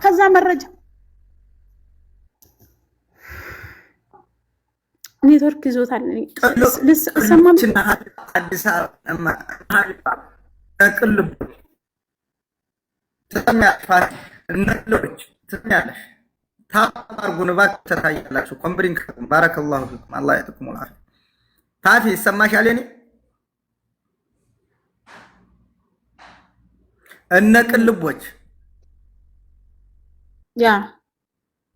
ከዛ መረጃ ኔትወርክ ይዞታል ሰማም አዲስ አበባ ተቅልብ ተማፋት እንሎች ትኛለሽ ታርጉን ባክ ተታያላችሁ ኮምብሪንግ ባረከላሁ ፊኩም አላህ ያጥኩም ወላሂ ታፊ ይሰማሻል የኔ እነቅልቦች ያ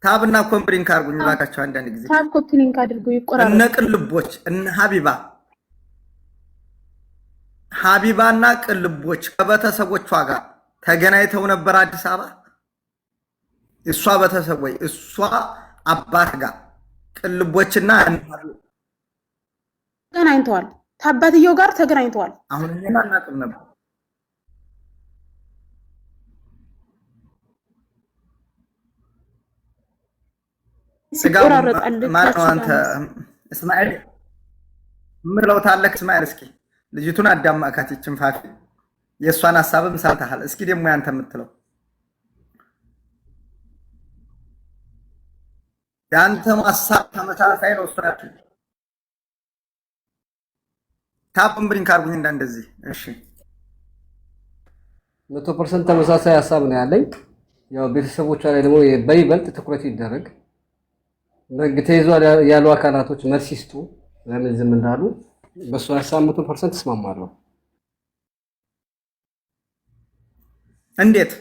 ታብና ኮምፕሊንክ አርጉኝ ባካቸው አንዳንድ ጊዜ ታብ ኮምፕሊንክ አድርጉ ይቆራረጥ እነቅልቦች እነ ሀቢባና ቅልቦች ከቤተሰቦቿ ጋር ተገናኝተው ነበር አዲስ አበባ እሷ ቤተሰብ ወይ እሷ አባት ጋር ቅልቦችና ተገናኝተዋል ታባትየው ጋር ተገናኝተዋል አሁን እናናቅም ነበር ሲቆራረጣል ማለት አንተ እስማኤል ምለው ታለክ እስማኤል እስኪ ልጅቱን አዳማካት ይችን ፋፊ የሷን ሐሳብም ሳልታሃል እስኪ ደግሞ ያንተ የምትለው ያንተ ሐሳብ ተመሳሳይ ነው ስትራቴ ታፕም ብሪንክ አርጉኝ እንደዚህ እሺ 100% ተመሳሳይ ሐሳብ ነው ያለኝ ያው ቤተሰቦቿ ላይ ደግሞ በይበልጥ ትኩረት ይደረግ በግተይዟል ያሉ አካላቶች መርሲስቱ ለምን ዝም እንዳሉ በሱ ሐሳብ 100% ተስማማለሁ እንዴት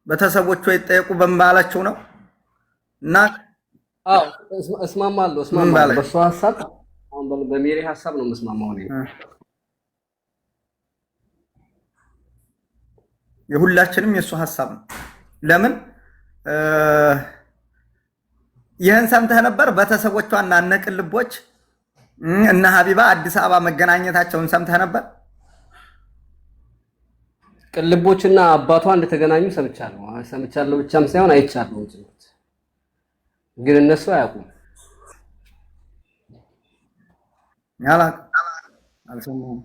በተሰቦቹ ይጠየቁ በመባላቸው ነው እና አዎ እስማማለሁ በሱ ሐሳብ አሁን በሜሪ ሐሳብ ነው መስማማው ነው የሁላችንም የሱ ሐሳብ ነው ለምን ይሄን ሰምተህ ነበር በተሰቦቿና እነቅልቦች እና ሀቢባ አዲስ አበባ መገናኘታቸውን ሰምተህ ነበር ቅልቦችና አባቷ እንደተገናኙ ሰምቻለሁ ብቻም ሳይሆን አይቻለሁ ግን እነሱ አያውቁም ያላ አልሰማሁም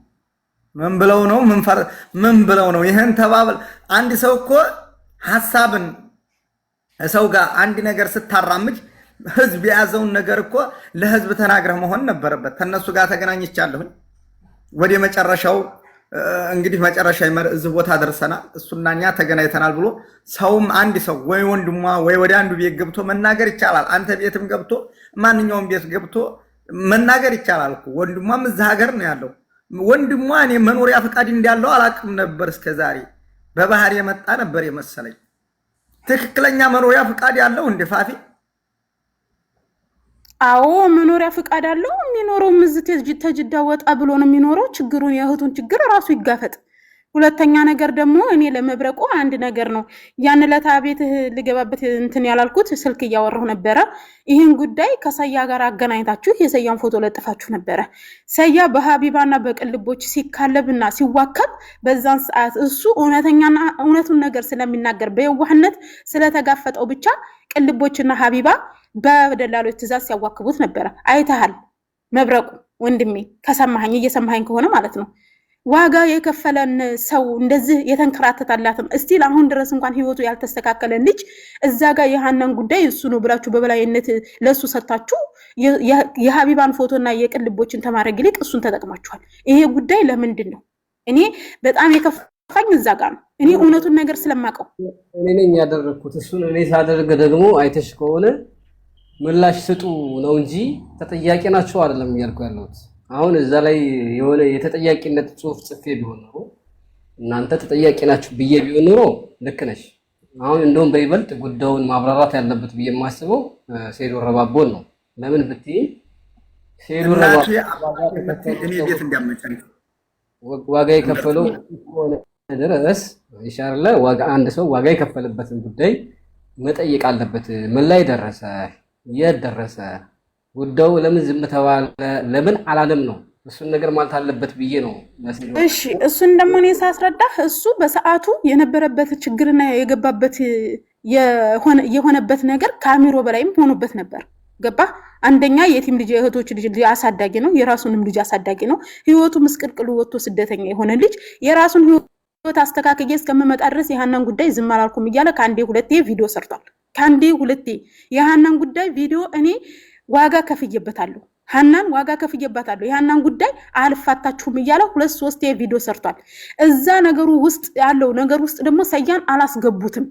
ምን ብለው ነው ይሄን ተባብል አንድ ሰው እኮ ሐሳብን ሰው ጋር አንድ ነገር ስታራምጅ ህዝብ ያዘውን ነገር እኮ ለህዝብ ተናግረህ መሆን ነበረበት ተነሱ ጋር ተገናኝቻለሁ ወደ መጨረሻው እንግዲህ መጨረሻ እዚህ ቦታ ደርሰናል እሱናኛ ተገናኝተናል ብሎ ሰውም አንድ ሰው ወይ ወንድሟ ወይ ወደ አንዱ ቤት ገብቶ መናገር ይቻላል አንተ ቤትም ገብቶ ማንኛውም ቤት ገብቶ መናገር ይቻላል እኮ ወንድሟም እዛ ሀገር ነው ያለው ወንድሟ እኔ መኖሪያ ፍቃድ እንዳለው አላቅም ነበር እስከዛሬ በባህር የመጣ ነበር የመሰለኝ ትክክለኛ መኖሪያ ፍቃድ ያለው እንደ ፋፊ አዎ መኖሪያ ፍቃድ አለው የሚኖረው ምዝት ተጅዳ ወጣ ብሎ ነው የሚኖረው ችግሩን የእህቱን ችግር ራሱ ይጋፈጥ ሁለተኛ ነገር ደግሞ እኔ ለመብረቁ አንድ ነገር ነው ያን ለታ ቤት ልገባበት እንትን ያላልኩት ስልክ እያወራሁ ነበር ይሄን ጉዳይ ከሰያ ጋር አገናኝታችሁ የሰያን ፎቶ ለጥፋችሁ ነበር ሰያ በሀቢባና በቅልቦች ሲካለብና ሲዋከብ በዛን ሰዓት እሱ እውነቱን ነገር ስለሚናገር በየዋህነት ስለተጋፈጠው ብቻ ቅልቦችና ሀቢባ በደላሎች ትዛዝ ሲያዋክቡት ነበር አይተሃል መብረቁ ወንድሜ ከሰማኸኝ እየሰማኸኝ ከሆነ ማለት ነው ዋጋ የከፈለን ሰው እንደዚህ የተንከራተታላትም እስቲል አሁን ድረስ እንኳን ህይወቱ ያልተስተካከለ ልጅ እዛ ጋር የሃናን ጉዳይ እሱ ነው ብላችሁ በበላይነት ለሱ ሰጣችሁ የሀቢባን ፎቶና የቅልቦችን ተማረግ ይልቅ እሱን ተጠቅማችኋል ይሄ ጉዳይ ለምንድን ነው እኔ በጣም የከፋኝ እዛ ጋር ነው እኔ እውነቱን ነገር ስለማቀው እኔ ነኝ ያደረኩት እሱን እኔ ሳደርግ ደግሞ አይተሽ ከሆነ ምላሽ ስጡ ነው እንጂ ተጠያቂ ናቸው አይደለም እያልኩ ያለሁት አሁን እዛ ላይ የሆነ የተጠያቂነት ጽሁፍ ጽፌ ቢሆን ነው እናንተ ተጠያቂ ናችሁ ብዬ ቢሆን ነው ልክ ነሽ አሁን እንደውም በይበልጥ ጉዳዩን ማብራራት ያለበት ብዬ የማስበው ሴዶ ረባቦን ነው ለምን ብትይ ሴዶ ረባቦ እኔ ቤት እንዲያመጨን ዋጋ የከፈለው ሆነ ድረስ ይሻርለ ዋጋ አንድ ሰው ዋጋ የከፈለበትን ጉዳይ መጠየቅ አለበት ምን ላይ ደረሰ የደረሰ ጉዳዩ ለምን ዝም ተባለ ለምን አላለም ነው እሱን ነገር ማለት አለበት ብዬ ነው እሺ እሱን ደግሞ እኔ ሳስረዳህ እሱ በሰዓቱ የነበረበት ችግርና የገባበት የሆነበት ነገር ካሚሮ በላይም ሆኖበት ነበር ገባ አንደኛ የቲም ልጅ እህቶች ልጅ አሳዳጊ ነው የራሱንም ልጅ አሳዳጊ ነው ህይወቱ ምስቅልቅሉ ወጥቶ ስደተኛ የሆነ ልጅ የራሱን አስተካክዬ እስከምመጣ ድረስ የሃናን ጉዳይ ዝም አላልኩም እያለ ከአንዴ ሁለቴ ቪዲዮ ሰርቷል። ከአንዴ ሁለቴ የሃናን ጉዳይ ቪዲዮ እኔ ዋጋ ከፍዬበታለሁ። ሃናን ዋጋ ከፍዬበታለሁ። የሃናን ጉዳይ አልፋታችሁም እያለ 2-3 ቪዲዮ ሰርቷል። እዛ ነገሩ ውስጥ ያለው ነገር ውስጥ ደግሞ ሰያን አላስገቡትም።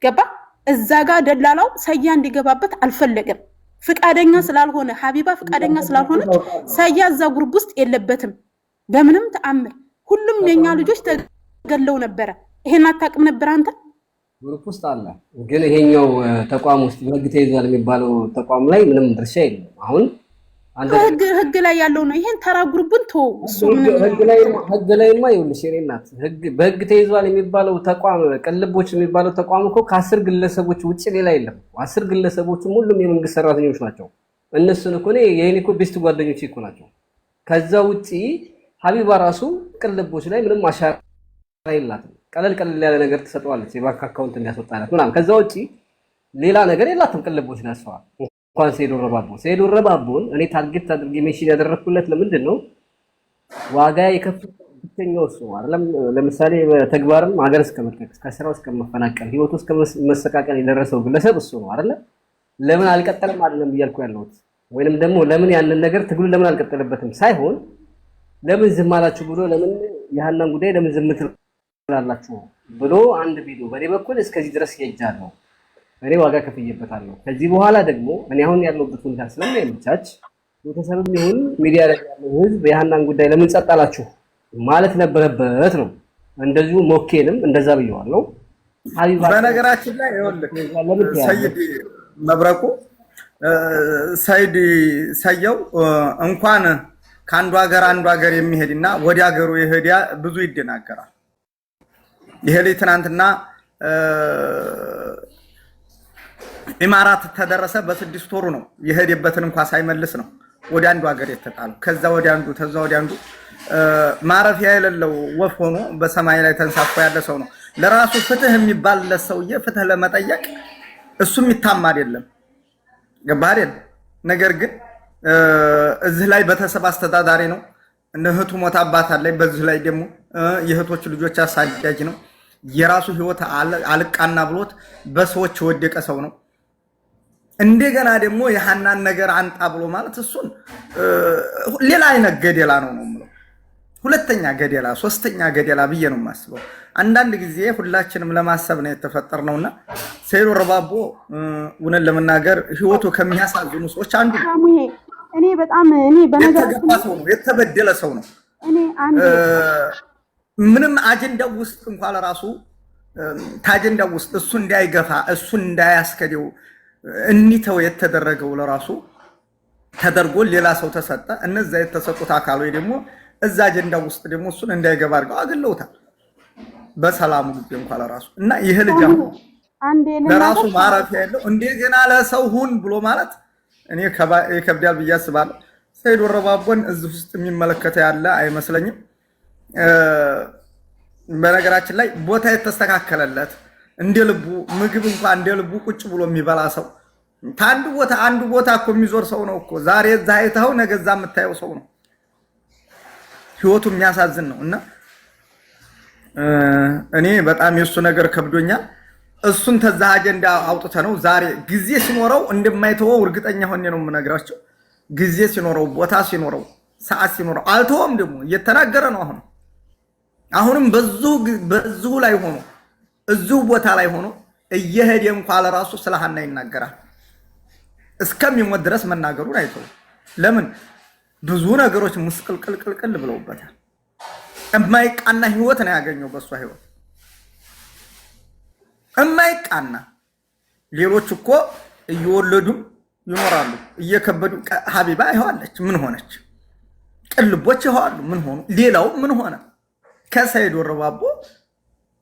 ገባ? እዛ ጋር ደላላው ሰያ እንዲገባበት አልፈለገም። ፍቃደኛ ስላልሆነ ሀቢባ ፍቃደኛ ስላልሆነች ሰያ እዛ ግሩፕ ውስጥ የለበትም በምንም ተአምር። ሁሉም የኛ ልጆች ተገለው ነበረ። ይሄን አታውቅም ነበር አንተ? ግሩፕ ውስጥ አለ፣ ግን ይሄኛው ተቋም ውስጥ በህግ ተይዟል የሚባለው ተቋም ላይ ምንም ድርሻ የለም። አሁን ህግ ላይ ያለው ነው። ይሄን ተራ ግሩፕን ተው። እሱ ህግ ላይማ ይኸውልሽ የኔ እናት በህግ ተይዟል የሚባለው ተቋም ቅልቦች የሚባለው ተቋም እኮ ከ10 ግለሰቦች ውጭ ሌላ የለም። 10 ግለሰቦችም ሁሉም የመንግስት ሰራተኞች ናቸው። እነሱን እኮ የኔ እኮ ቤስት ጓደኞች እኮ ናቸው። ከዛ ውጪ ሀቢባ ራሱ ቅልቦች ላይ ምንም አሻራ የላትም። ቀለል ያለ ነገር ትሰጠዋለች የባንክ አካውንት እንዲያስወጣላት ምናምን። ከዛ ውጪ ሌላ ነገር የላትም። ቅልቦች ናቸዋል። እንኳን ሰይዶ ረባቦን እኔ ታርጌት አድርጌ ሜንሽን ያደረኩለት ለምንድን ነው? ዋጋ የከፍተኛው እሱ አይደለም። ለምሳሌ በተግባርም ሀገር እስከመልቀቅ ከስራው እስከመፈናቀል ህይወቱ እስከመሰቃቀል የደረሰው ግለሰብ እሱ ነው አይደለ? ለምን አልቀጠለም አይደለም እያልኩ ያለሁት፣ ወይንም ደግሞ ለምን ያንን ነገር ትግሉ ለምን አልቀጠለበትም ሳይሆን ለምን ዝም አላችሁ ብሎ ለምን የሃናን ጉዳይ ለምን ዝም ትላላችሁ ብሎ አንድ ቪዲዮ በኔ በኩል እስከዚህ ድረስ ሄጃለሁ። እኔ ዋጋ ከፍዬበታለሁ። ከዚህ በኋላ ደግሞ እኔ አሁን ያለሁበት ሁኔታ ስለማይመቻች ቤተሰብም ይሁን ሚዲያ ላይ ያለው ህዝብ የሃናን ጉዳይ ለምን ጸጥ አላችሁ ማለት ነበረበት ነው። እንደዚሁ ሞኬንም እንደዛ ብየዋለሁ። በነገራችን ላይ ይኸውልህ ሰይድ መብረቁ ሰይድ ሰየው እንኳን ከአንዱ ሀገር የሚሄድና ወደ ሀገሩ የሄዳ ብዙ ይደናገራል። ይሄ ላይ ትናንትና ኢማራት ተደረሰ በ6 ወሩ ነው የሄደበትን እንኳን ሳይመልስ ነው ወደ አንዱ ሀገር የተጣለው። ከዛ ወደ አንዱ ተዛ ወደ አንዱ ማረፊያ የሌለው ወፍ ሆኖ በሰማይ ላይ ተንሳፎ ያለ ሰው ነው። ለራሱ ፍትህ የሚባልለት ሰውዬ ፍትህ ለመጠየቅ እሱም ይታማ አይደለም። ገባህ አይደል? ነገር ግን እዚህ ላይ በተሰብ አስተዳዳሪ ነው። እህቱ ሞታ አባት አለኝ። በዚህ ላይ ደግሞ የእህቶች ልጆች አሳዳጅ ነው። የራሱ ህይወት አልቃና ብሎት በሰዎች የወደቀ ሰው ነው። እንደገና ደግሞ የሃናን ነገር አንጣ ብሎ ማለት እሱን ሌላ አይነት ገደላ ነው የምለው። ሁለተኛ ገደላ፣ ሶስተኛ ገደላ ብዬ ነው የማስበው። አንዳንድ ጊዜ ሁላችንም ለማሰብ ነው የተፈጠርነውና ሰይዶ ረባቦ እውነት ለመናገር ህይወቱ ከሚያሳዝኑ ሰዎች አንዱ ነው። እኔ የተገፋ ሰው ነው፣ የተበደለ ሰው ነው። ምንም አጀንዳው ውስጥ እንኳን ለራሱ ታጀንዳው ውስጥ እሱ እንዳይገፋ እሱ እንዳያስከደው እንይተው የተደረገው ለራሱ ተደርጎ ሌላ ሰው ተሰጠ። እነዛ የተሰጡት አካሎች ደግሞ እዛ አጀንዳው ውስጥ ደግሞ እሱን እንዳይገባ አድርገው አግለውታል። በሰላሙ ጊዜ እንኳን ለራሱ እና ይሄ ልጅ ለራሱ ማረፊያ ያለው እንደገና ለሰው ሁን ብሎ ማለት እኔ ከብዳል ብዬ አስባለሁ። ሰይዶ ረባቦን እዚህ ውስጥ የሚመለከተው ያለ አይመስለኝም። በነገራችን ላይ ቦታ የተስተካከለለት እንደ ልቡ ምግብ እንኳን እንደ ልቡ ቁጭ ብሎ የሚበላ ሰው አንዱ ቦታ እኮ የሚዞር ሰው ነው እኮ። ዛሬ እዛ አይተኸው ነገ እዛ የምታየው ሰው ነው። ህይወቱ የሚያሳዝን ነው እና እኔ በጣም የሱ ነገር ከብዶኛል። እሱን ተዛ አጀንዳ አውጥተ ነው ዛሬ ጊዜ ሲኖረው እንደማይተወው እርግጠኛ ሆኜ ነው የምነግራቸው። ጊዜ ሲኖረው ቦታ ሲኖረው ሰዓት ሲኖረው አልተወም። ደግሞ እየተናገረ ነው አሁንም በዙ ላይ ሆኖ እዙ ቦታ ላይ ሆኖ እየሄደ እንኳን ለራሱ ስለ ሃና ይናገራል። እስከሚሞት ድረስ መናገሩን አይተውም። ለምን ብዙ ነገሮች ሙስቅልቅልቅል ብለውበታል። የማይቃና ህይወት ነው ያገኘው በሷ ህይወት የማይቃና። ሌሎች እኮ እየወለዱም ይኖራሉ እየከበዱ። ሀቢባ ይኸዋለች ምን ሆነች? ቅልቦች ይኸዋሉ ምን ሆኑ? ሌላው ምን ሆነ? ከሰይዶ ረባቦ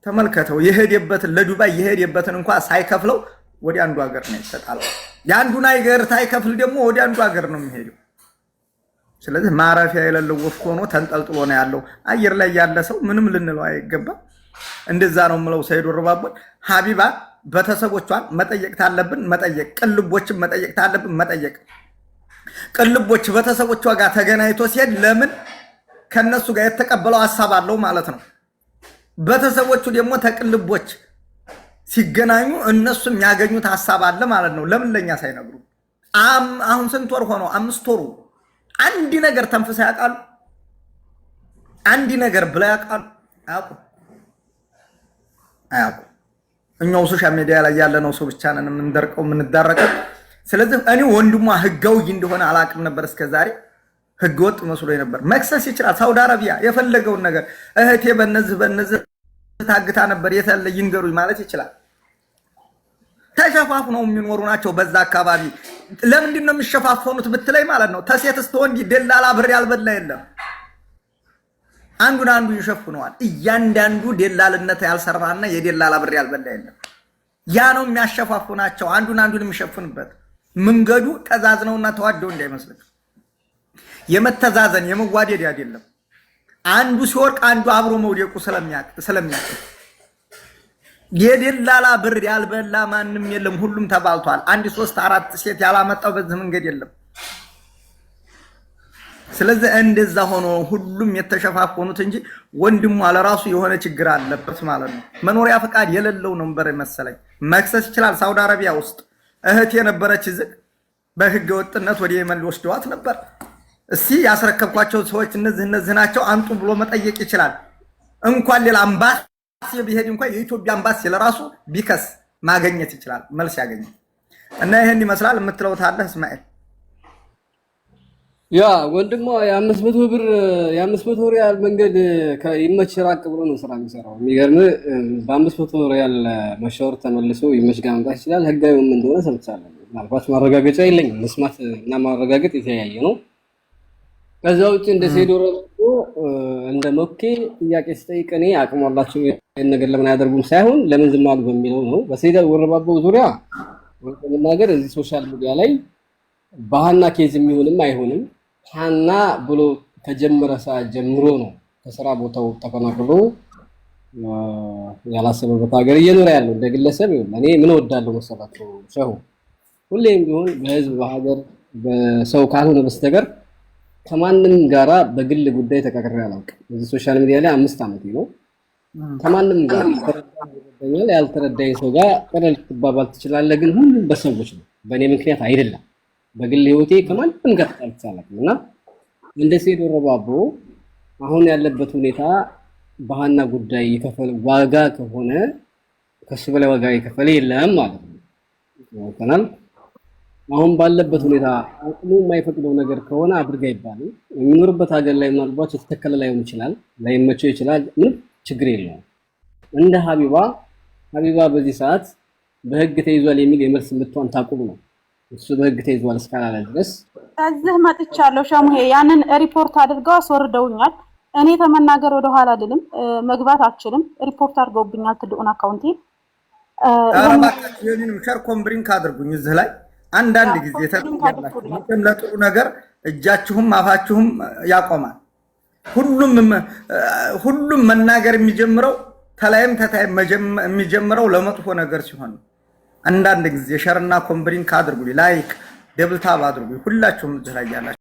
ተመልከተው የሄደበትን ለዱባይ የሄደበትን እንኳን ሳይከፍለው ወደ አንዱ ሀገር ነው የተጣለው። የአንዱን ሀገር ሳይከፍል ደግሞ ወደ አንዱ ሀገር ነው የሚሄደው። ስለዚህ ማረፊያ የሌለው ወፍ ሆኖ ተንጠልጥሎ ነው ያለው። አየር ላይ ያለ ሰው ምንም ልንለው አይገባም። እንደዛ ነው የምለው ሰይዶ ረባቦን። ሀቢባ ቤተሰቦቿን መጠየቅ ታለብን መጠየቅ፣ ቅልቦችን መጠየቅ ታለብን መጠየቅ። ቅልቦች ቤተሰቦቿ ጋር ተገናኝቶ ሲሄድ ለምን ከነሱ ጋር የተቀበለው ሐሳብ አለው ማለት ነው። ቤተሰቦቹ ደግሞ ተቅልቦች ሲገናኙ እነሱም ያገኙት ሐሳብ አለ ማለት ነው። ለምን ለኛ ሳይነግሩ? አሁን ስንት ወር ሆኖ 5 ወሩ አንድ ነገር ተንፍሳ ያውቃሉ? አንድ ነገር ብላ ያውቃሉ? አያውቁ። እኛው ሶሻል ሚዲያ ላይ ያለነው ሰው ብቻ ነን የምንደርቀው የምንዳረቀው። ስለዚህ እኔ ወንድሟ ህጋዊ እንደሆነ አላውቅም ነበር እስከዛሬ። ህገወጥ መስሎ ነበር። መክሰስ ይችላል። ሳውዲ አረቢያ የፈለገውን ነገር እህቴ በነዚህ ታግታ ነበር የተለ ይንገሩኝ ማለት ይችላል። ተሸፋፍነው የሚኖሩ ናቸው በዛ አካባቢ። ለምንድን ነው የሚሸፋፈኑት ብትለይ ማለት ነው ተሴት እስከ ወንድ ደላላ ብር ያልበላ የለም። አንዱን አንዱ ይሸፍነዋል። እያንዳንዱ ደላልነት ያልሰራና የደላላ ብር ያልበላ የለም። ያ ነው የሚያሸፋፍናቸው አንዱን የሚሸፍንበት መንገዱ። ተዛዝነውና ተዋደው እንዳይመስልህ የመተዛዘን የመዋደድ አይደለም። አንዱ ሲወርቅ አንዱ አብሮ መውደቁ ስለሚያውቅ የደላላ ብር ያልበላ ማንም የለም። ሁሉም ተባልቷል። 1 3 4 ሴት ያላመጣው በዚህ መንገድ የለም። ስለዚህ እንደዛ ሆኖ ሁሉም የተሸፋፈኑት እንጂ ወንድሙ ለራሱ የሆነ ችግር አለበት ማለት ነው። መኖሪያ ፈቃድ የሌለው ነበር መሰለኝ። መክሰስ ይችላል። ሳውዲ አረቢያ ውስጥ እህት የነበረች ዝቅ በህገ ወጥነት ወደ የመን ወስደዋት ነበር። እስቲ ያስረከብኳቸው ሰዎች እነዚህ ናቸው አንጡ ብሎ መጠየቅ ይችላል። እንኳን ሌላ አምባሲ ቢሄድ እንኳን የኢትዮጵያ አምባሲ ለራሱ ቢከስ ማግኘት ይችላል፣ መልስ ያገኛል። እና ይሄን ይመስላል። የምትለው ታለ እስማኤል? ያ ወንድሟ የ500 ሪያል መንገድ ከይመች ራቅ ብሎ ነው ስራ የሚሰራው። የሚገርም በ500 ሪያል መሻወር ተመልሶ ይመች ጋር መምጣት ይችላል። ህጋዊም እንደሆነ ሰምቻለሁ። ምናልባት ማረጋገጫ የለኝም። መስማት እና ማረጋገጥ የተለያየ ነው። ከዛ ውጭ እንደ ሴዶሮ እንደ ሞኬ ጥያቄ ስጠይቅ እኔ አቅም አላቸው ይሄን ነገር ለምን አያደርጉም ሳይሆን ለምን ዝም አሉ በሚለው ነው። በሴዳ ወረባቦ ዙሪያ ወንድምናገር እዚህ ሶሻል ሚዲያ ላይ ባህና ኬዝ የሚሆንም አይሆንም ሐና ብሎ ከጀመረ ሰዓት ጀምሮ ነው ከስራ ቦታው ተፈናቅሎ ያላሰበበት ሀገር እየኖረ ያለው እንደ ግለሰብ ይሁን። እኔ ምን ወዳለው መሰላችሁ ሸሁ ሁሌም ቢሆን በህዝብ በሀገር በሰው ካልሆነ በስተቀር ከማንም ጋራ በግል ጉዳይ ተቀራራቢ አላውቅም። እዚህ ሶሻል ሚዲያ ላይ 5 ዓመት ነው። ከማንም ጋር ተረዳኛል ያልተረዳኝ ሰው ጋር ቀለል ትባባል ትችላለህ፣ ግን ሁሉም በሰዎች ነው። በእኔ ምክንያት አይደለም። በግል ህይወቴ ከማንም ጋር አልተሳለቅም እና እንደ ሴዶ ረባቦ አሁን ያለበት ሁኔታ ባህና ጉዳይ የከፈለ ዋጋ ከሆነ ከሱ በላይ ዋጋ የከፈለ የለም ማለት ነው። ከናል አሁን ባለበት ሁኔታ አቅሙ የማይፈቅደው ነገር ከሆነ አድርጋ ይባላል። የሚኖርበት ሀገር ላይ ምናልባት የተተከለ ላይሆን ይችላል፣ ላይመቸው ይችላል። ምንም ችግር የለውም። እንደ ሀቢባ በዚህ ሰዓት በህግ ተይዟል የሚል የመልስ ምቷን ታቁም ነው። እሱ በህግ ተይዟል እስካላለ ድረስ እዚህ መጥቻለሁ። ሸሙሄ ያንን ሪፖርት አድርገው አስወርደውኛል። እኔ ተመናገር ወደ ኋላ አይደለም መግባት አልችልም። ሪፖርት አድርገውብኛል ትልቁን አካውንቴ። አረባካችሁ የኔንም ሸር ኮምብሪንግ አድርጉኝ እዚህ ላይ አንዳንድ ጊዜ ተጠቅላችሁ ለጥሩ ነገር እጃችሁም አፋችሁም ያቆማል። ሁሉም መናገር የሚጀምረው ተላይም ተታይም የሚጀምረው ለመጥፎ ነገር ሲሆን አንዳንድ ጊዜ ሸርና ኮምብሪንግ አድርጉ፣ ላይክ ደብል ታብ አድርጉ። ሁላችሁም እዚህ ላይ ያላችሁ